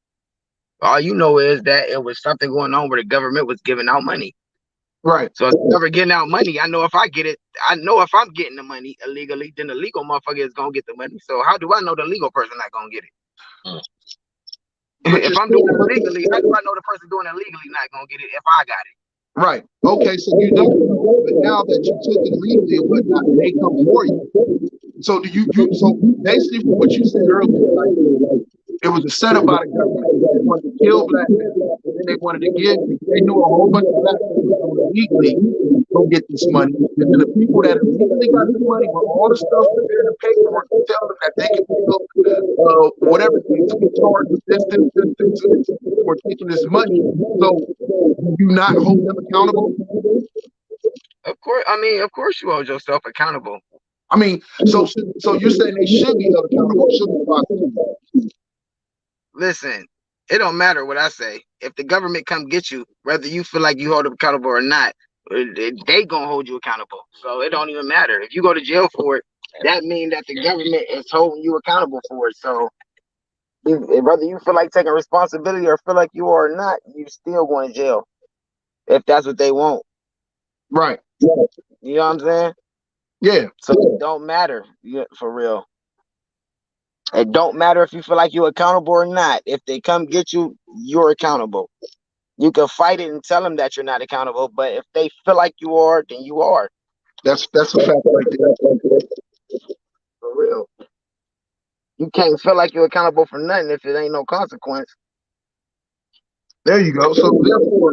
All you know is that it was something going on where the government was giving out money. Right. So if I'm ever getting out money, I know if I get it, I know if I'm getting the money illegally, then the legal motherfucker is gonna get the money. So how do I know the legal person not gonna get it? If I'm doing it illegally, how do I know the person doing it legally not gonna get it if I got it? Right. Okay. So you don't know, but now that you took it legally and whatnot, they come for you. So so basically from what you said earlier, like it was a setup by the government. They wanted to kill black men, and then they wanted to give. They knew a whole bunch of black people were illegally go get this money, and then the people that illegally got the money with all the stuff prepared in the paperwork to tell them that they can build whatever they to be charged with this for taking this money. So do you not hold them accountable? Of course, I mean, of course you hold yourself accountable. I mean, so you're saying they should be held accountable, shouldn't be prosecuted? Listen, it don't matter what I say. If the government come get you, whether you feel like you hold them accountable or not, they gonna hold you accountable. So it don't even matter. If you go to jail for it, that means that the government is holding you accountable for it. So whether you feel like taking responsibility or feel like you are or not, you still going to jail if that's what they want. Right. You know what I'm saying? Yeah. So it don't matter, for real. It don't matter if you feel like you're accountable or not. If they come get you, you're accountable. You can fight it and tell them that you're not accountable, but if they feel like you are, then you are. That's a fact right there. For real. You can't feel like you're accountable for nothing if it ain't no consequence. There you go. So therefore,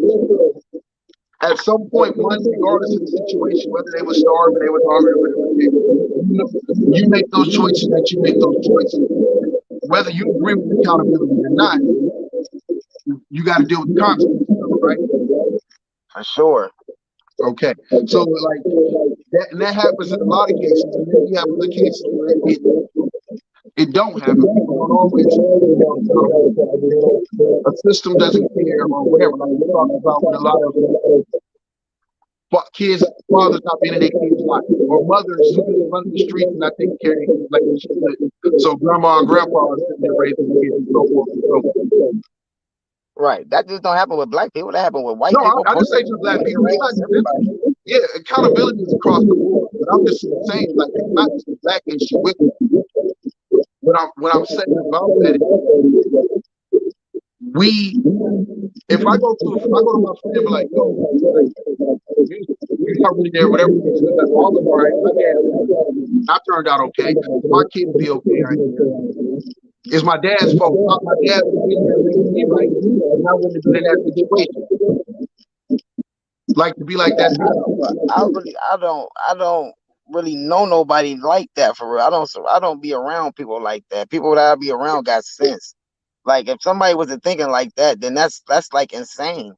at some point, one, regardless of the situation, whether they were starving, they were hungry, you make those choices that you make those choices. Whether you agree with accountability or not, you got to deal with the consequences, right? For sure. Okay. So like that happens in a lot of cases, and then you have other cases where it don't happen. People don't always a system doesn't care or whatever. Like we talked about with a lot of kids, fathers not being in their kids' life, or mothers running the streets and not taking care of their kids like they should. So grandma and grandpa are sitting there raising kids and so forth and so forth. Right. That just don't happen with black people. That happen with white No, people. I just say just black people. Everybody. Yeah, accountability is across the board. But I'm just saying, like, it's not just a black issue with it. What I'm saying about that is if I go to my friend and be like, yo, you're not really there, whatever it is, like, all of right, I turned out okay. My kid will be okay. It's my dad's fault. My dad was raising me right, and I wouldn't have been in that situation. Like to be like that. I don't really know nobody like that for real. I don't be around people like that. People that I be around got sense. Like if somebody wasn't thinking like that, then that's like insane.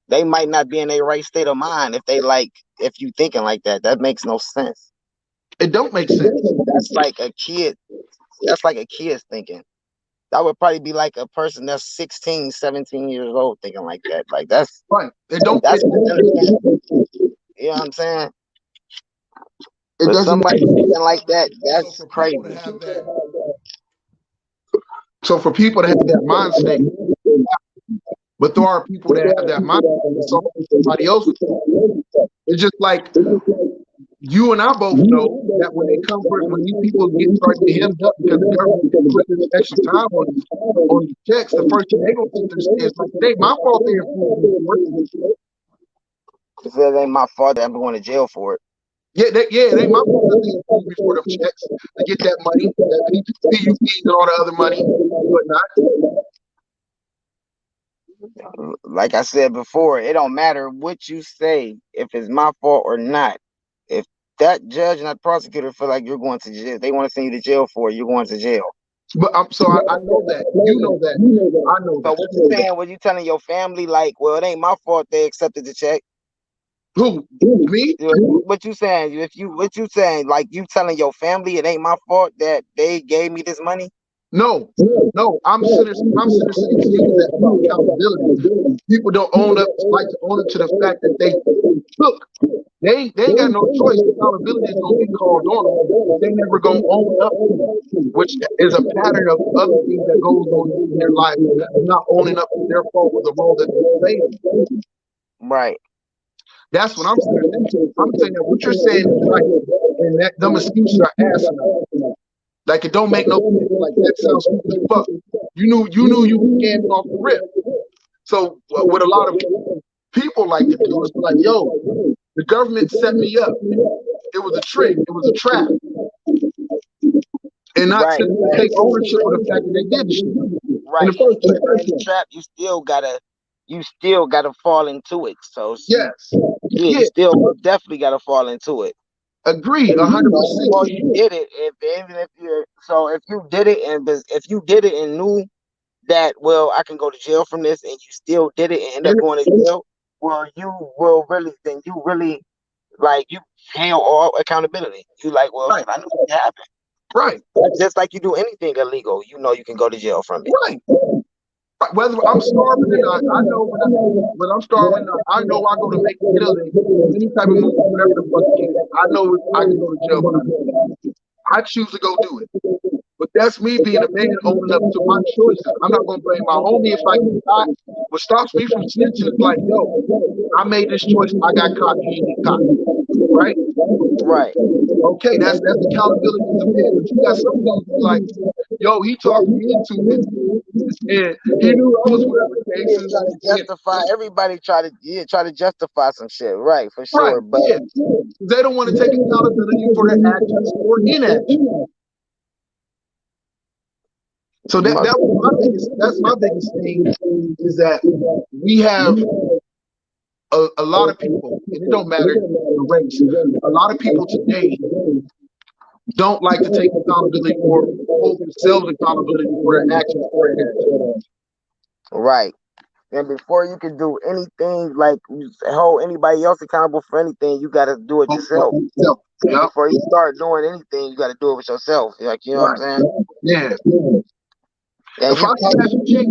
They might not be in a right state of mind if you thinking like that. That makes no sense. It don't make sense. That's like a kid. That's like a kid's thinking. That would probably be like a person that's 16, 17 years old thinking like that. Like that's right. It don't. That's you know what I'm saying? It but doesn't. Somebody thinking like that, that's so crazy. So for people to have that mind state, but there are people that have that mind state, somebody else. It's just like you and I both know that when these people start to hemmed up because the government put this extra time on these checks, the first thing they gonna think is like, it ain't my fault they're it ain't my fault that I'm going to jail for it. Yeah, it ain't my fault that they approved before them checks to get that money, that PUPs and all the other money and whatnot. Like I said before, it don't matter what you say, if it's my fault or not. If that judge and that prosecutor feel like you're going to jail, they want to send you to jail for it, you're going to jail. But I know that. You know that. I know that. So what you saying? What you telling your family? Like, well, it ain't my fault they accepted the check. Who? Me? What you saying? What you saying? Like you telling your family it ain't my fault that they gave me this money? No, no. I'm sitting saying to you that about accountability. People don't like to own up to the fact that they took. They ain't got no choice. Accountability is gonna be called on them, but they never gonna own up to it, which is a pattern of other things that goes on in their life of not owning up to their fault or the role that they played. Right. That's what I'm saying. I'm saying that what you're saying is right, and that them excuses are asinine. Like it don't make no sense. Like that sounds stupid as fuck. You knew you were scamming off the rip. So what a lot of people like to do is be like, yo, the government set me up. It was a trick. It was a trap. And not Right. take ownership of the fact that they did the shit in Right. the first Even place. in the trap, you still gotta fall into it. So Yes. yeah, Yeah. you still definitely gotta fall into it. Agree. 100%. Well, you did it. Even if you if you did it if you did it and knew that I can go to jail from this, and you still did it and end up And going to jail, you will really then you really like you fail all accountability. You like, right, shit, I knew it happened. right, Just like you do anything illegal, you can go to jail from it. right. Whether I'm starving or not, I know when I'm starving or not, I know I go to make a killing or any type of move, whatever the fuck it is. I know I can go to jail for that. I choose to go do it. But that's me being a man owning up to my choices. I'm not gonna blame my homie if I get caught. What stops me from snitching is like, yo, I made this choice. I got caught. He ain't get caught. Right? Right. Okay, that's accountability as a man. But you got some dudes be like, yo, he talked me into it, and he knew I was whatever the case is. Try to justify everybody try to justify some shit, right, for Right, sure. But yeah. They don't want to take accountability for their actions or inaction. So that was my biggest thing is that we have a lot of people, and it don't matter the race. A lot of people today don't like to take accountability or hold themselves accountability for their actions or inaction. right. And before you can do anything, like hold anybody else accountable for anything, you gotta do it yourself. So, yeah, Before you start doing anything, you gotta do it with yourself. Like, you know what I'm right. saying? Yeah. And If I you smash can't a chick,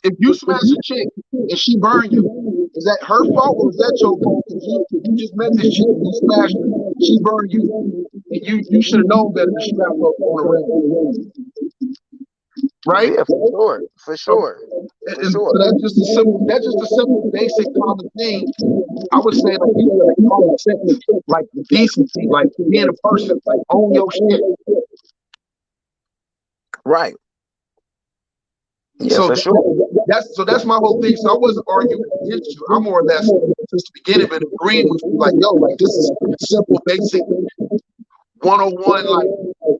if you smash a chick and she burn you, is that her fault or is that your fault? Because you just met this chick, you smashed her, she burned you, and you should have known better to strap up on the ring, right? yeah, for sure. For So, sure. For and sure. so that's just a simple, basic, common thing. I would say like even like common sense, like decency, like being a person, like own your shit. Right. Yeah, So for sure. that's my whole thing. So I wasn't arguing against you. I more or less since the beginning been agreeing with you, like, yo, like this is simple, basic 101, like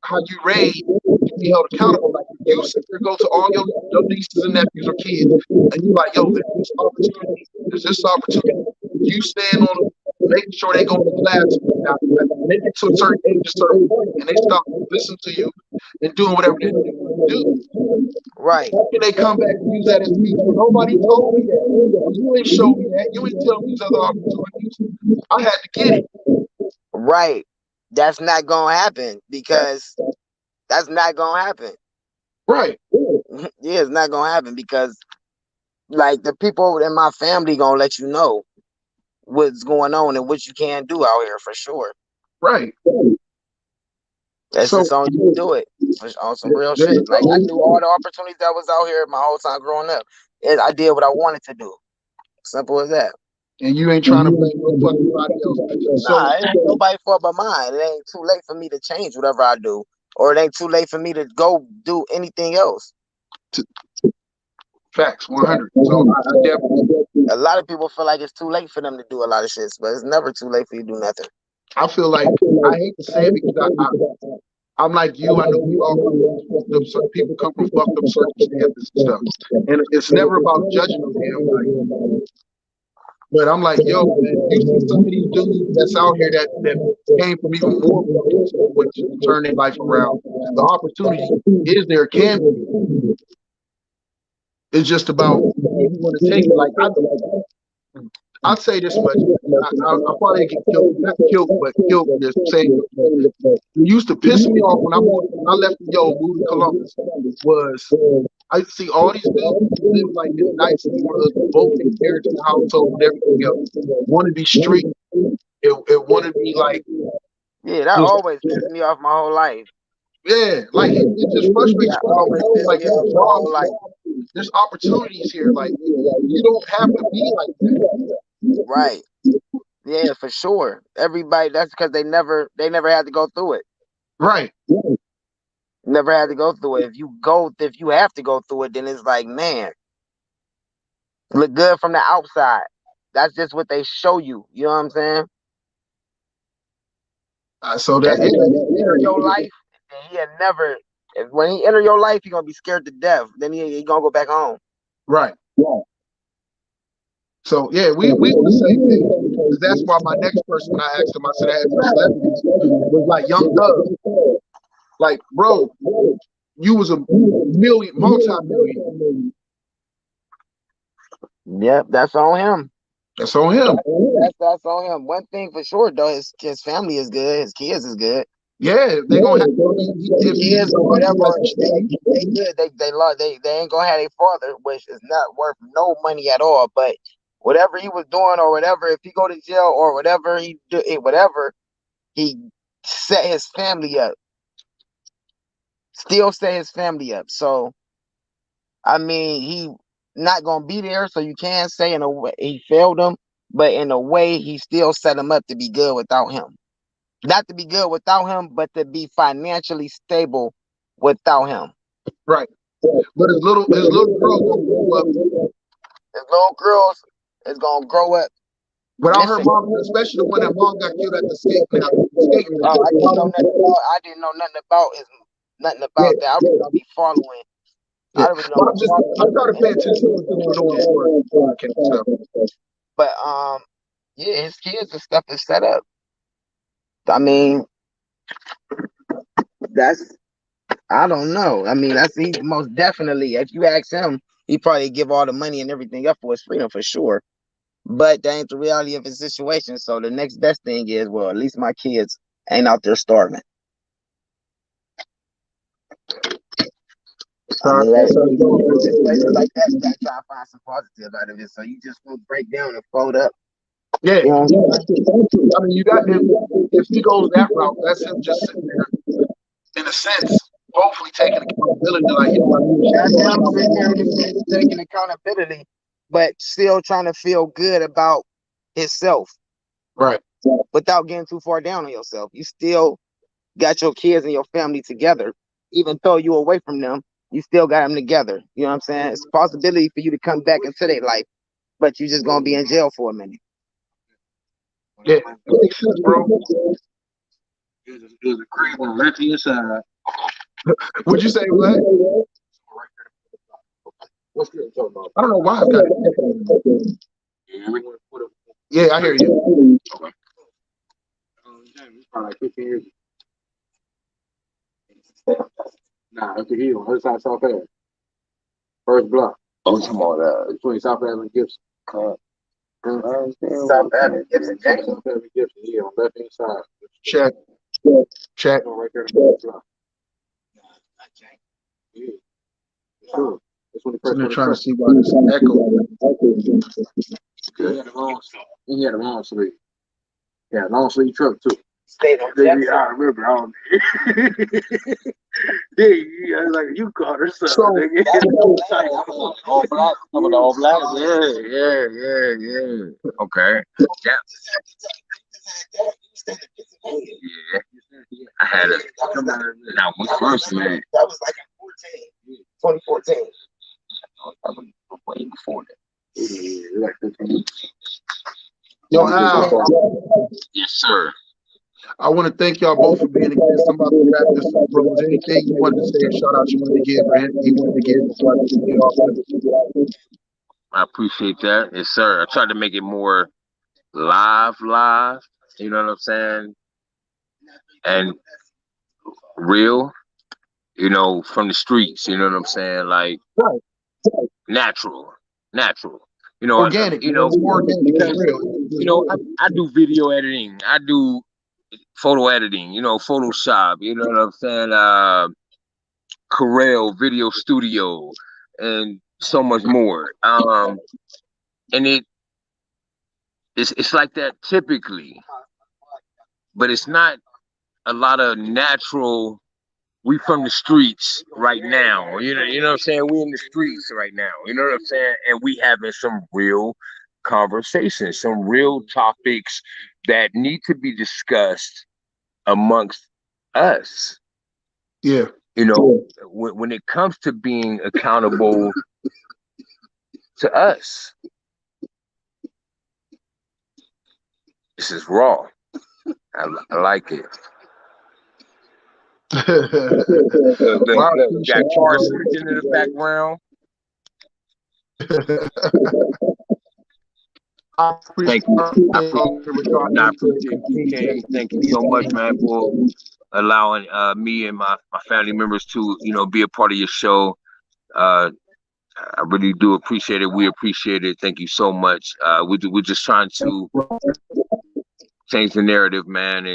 how you raise to be held accountable. Like if you sit there, go to all your nieces and nephews or kids, and you like, yo, there's this opportunity. You stand on them, making sure they go to class. Now, when they get to a certain age, a certain point, and they stop listening to you and doing whatever they want to do. Right. How can they come back and use that as teaching? Nobody told me that. Well, you ain't showed me that. You ain't tell me these other opportunities. I had to get it. Right. That's not gonna happen because that's not gonna happen. Right. Yeah, it's not gonna happen because like the people in my family gonna let you know what's going on and what you can do out here for sure. Right. That's So just on you to do it on some real there you shit. Like I go. knew all the opportunities that was out here my whole time growing up. And I did what I wanted to do. Simple as that. And you ain't trying to blame no fucking body else. So Nah, it ain't nobody's fault but mine. It ain't too late for me to change whatever I do, or it ain't too late for me to go do anything else. facts 100. So I definitely A lot of people feel like it's too late for them to do a lot of shit, but it's never too late for you to do nothing. I feel like I hate to say it because I'm like you. I know we all come from fucked up. People come from fucked up circumstances and stuff, and it's never about judging no damn body. But I'm like, yo, man, you see some of these dudes that's out here that came from even more fucked up situations and turn their life around. The opportunity is there, can be. It's just about if you want to take it. Like I'll say this much. I probably get killed, not killed, but killed for this saying. It used to piss me off when I left moved to Columbus. Was I used to see all these dudes live like in nice neighborhoods, both their parents in the household and everything else. Want to be street. It want to be like Yeah, that just always pissed me off my whole life. yeah, like it just frustrates That me. always Like pissed me off my whole life. there's opportunities here. Like you don't have to be like that. Right. Yeah, for sure. Everybody, that's because they never had to go through it. Right. Never had to go through it. If you have to go through it, then it's like, man, look good from the outside. That's just what they show you. You know what I'm saying? So that If he enter your life, then he'll never. When he enter your life, he gonna be scared to death. Then he gonna go back home. right. So yeah, we do the same thing. Because that's why my next person, when I asked him, I said I had some celebrities, was like Young Thug. Like, bro, you was a multi-million. Yep, that's on him. That's on him. That's on him. One thing for sure though, his family is good. His kids is good. Yeah, they gonna have His kids or whatever. They good. They ain't gonna have a father, which is not worth no money at all. But whatever he was doing or whatever, if he go to jail or whatever he do, whatever he set his family up. Still set his family up. So I mean, he not gonna be there. So you can say in a way he failed him, but in a way he still set him up to be good without him. Not to be good without him, but to be financially stable without him. right. But his little girl gonna grow up. His little girls is gonna grow up. Without her mom, especially the one that mom got killed at the skating. I didn't know nothing about that. I was gonna be following. Yeah. I'm trying to pay attention to what's going on for stuff. But yeah, his kids and stuff is set up. I mean, I don't know. I mean, he most definitely. If you ask him, he probably give all the money and everything up for his freedom for sure. But that ain't the reality of his situation. So the next best thing is, well, at least my kids ain't out there starving. I mean, like that, you gotta try to find some positive out of it. So you just won't break down and fold up. Yeah, you know? I mean, you got if he goes that route, that's him just sitting there, in a sense, hopefully taking accountability. Like, that's him sitting there taking accountability, but still trying to feel good about himself. Right. Without getting too far down on yourself. You still got your kids and your family together. Even though you're away from them, you still got them together. You know what I'm saying? It's a possibility for you to come back into their life, but you're just gonna be in jail for a minute. Yeah, that makes sense, bro. There's a crib on the left hand side. Would you say what? I don't know why I've got it. Yeah, I hear you. Okay. It's probably like 15 years. Nah, up the hill, other side of South Ave. First block. Oh, come on, between South Ave and Gibson. South Ave and Gibson, South Ave and Gibson, yeah, on the left hand side. Check. Right there in the first block. Yeah. Sure. So they're trying to see why this echo. He had a long sleeve. Yeah, long sleeve truck too. Stayed on Yeah, I remember. Yeah, like you caught or something. All black. Some of the all black. Yeah. Okay. Yeah. Yeah. I had it. Now, we first met. That was like in 2014. I was way before that. Yeah, like 15. Yo, Al. Yes, sir. I want to thank y'all both for being a guest. I'm about to wrap this up, bro. Was there anything you wanted to say, a shout out you wanted to give, or anything you wanted to give before I get off? I appreciate that. Yes, sir. I tried to make it more live. You know what I'm saying? And real, from the streets. You know what I'm saying? Like natural. You know, organic, you know, it's more organic, it's because real. you know I do video editing, I do photo editing, you know, Photoshop, you know what I'm saying, Corel Video Studio, and so much more. And it's like that typically, but it's not a lot of natural. We from the streets right now. You know what I'm saying? We in the streets right now. You know what I'm saying? And we having some real conversations, some real topics that need to be discussed amongst us. Yeah. You know, when it comes to being accountable to us, this is raw. I like it. Well, I Look, got appreciate you, cars bro. switching in the background. I Thank appreciate you. I all appreciate, y'all I input appreciate you, into King. Thank you so much, man, for allowing me and my family members to, you know, be a part of your show. Uh, I really do appreciate it. We appreciate it. Thank you so much. We're just trying to change the narrative, man,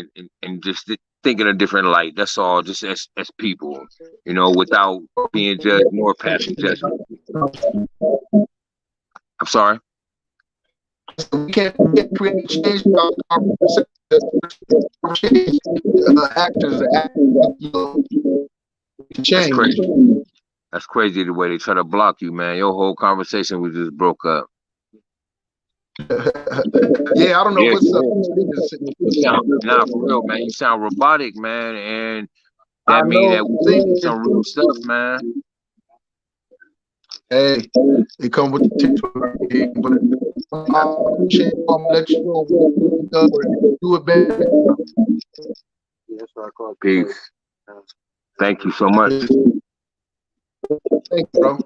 and just think in a different light. That's all. Just as people, you know, without being judged nor passing judgment. I'm sorry. we can't create change without change. Actors, you know, That's change. crazy. That's crazy the way they try to block you, man. Your whole conversation was just broke up. Yeah, I don't know Yeah, what's up. you sound nah for real, man. You sound robotic, man, and I that means that know. we See, speaking some real stuff, man. hey, they come with the territory, but I appreciate you. I'm gonna let you know do it better. Peace. Thank you so much. Thank you, bro.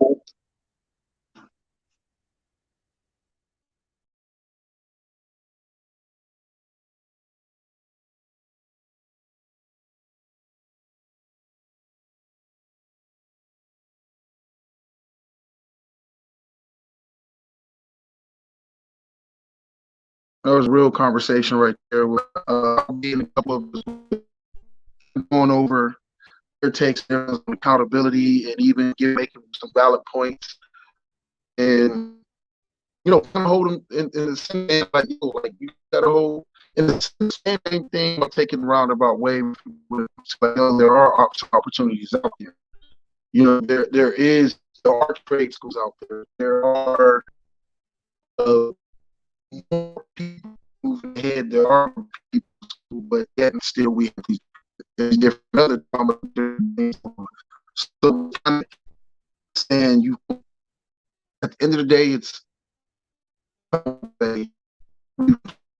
That was a real conversation right there. With being a couple of going over their takes on accountability and even making some valid points, and you know, kind of hold them in the same like you got to hold in the same thing of taking roundabout way. Like, there are opportunities out there. You know, there are trade schools out there. There are more people moving ahead. There are people, but yet and still we have these different other things. So kind of saying you at the end of the day, it's so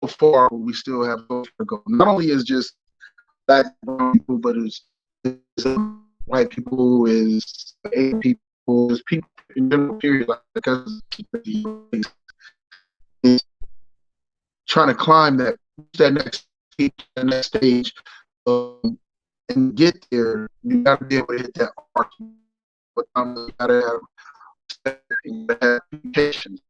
far, but we still have so far to go. Not only is just black people, but it's white people, is Asian people, is people in general. Period. Like, because trying to climb that next stage, and get there, you got to be able to hit that arc. But you got to have patience.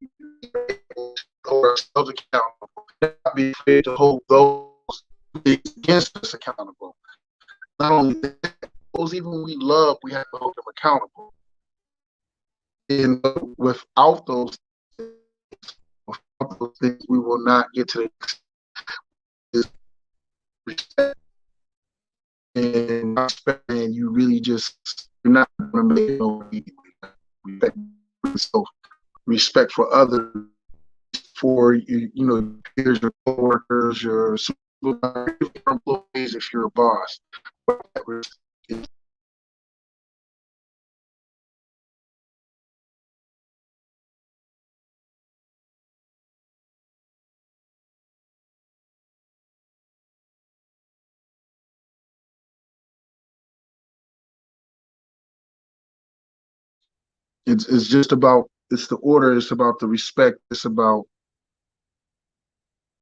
Hold ourselves accountable. Not be afraid to hold those against us accountable. Not only that, those even we love, we have to hold them accountable. And without those things, we will not get to the respect. And you really just you're not going to make it respect yourself, respect for others, for you know, peers, your coworkers, your employees, if you're a boss. It's just about it's the order. It's about the respect. It's about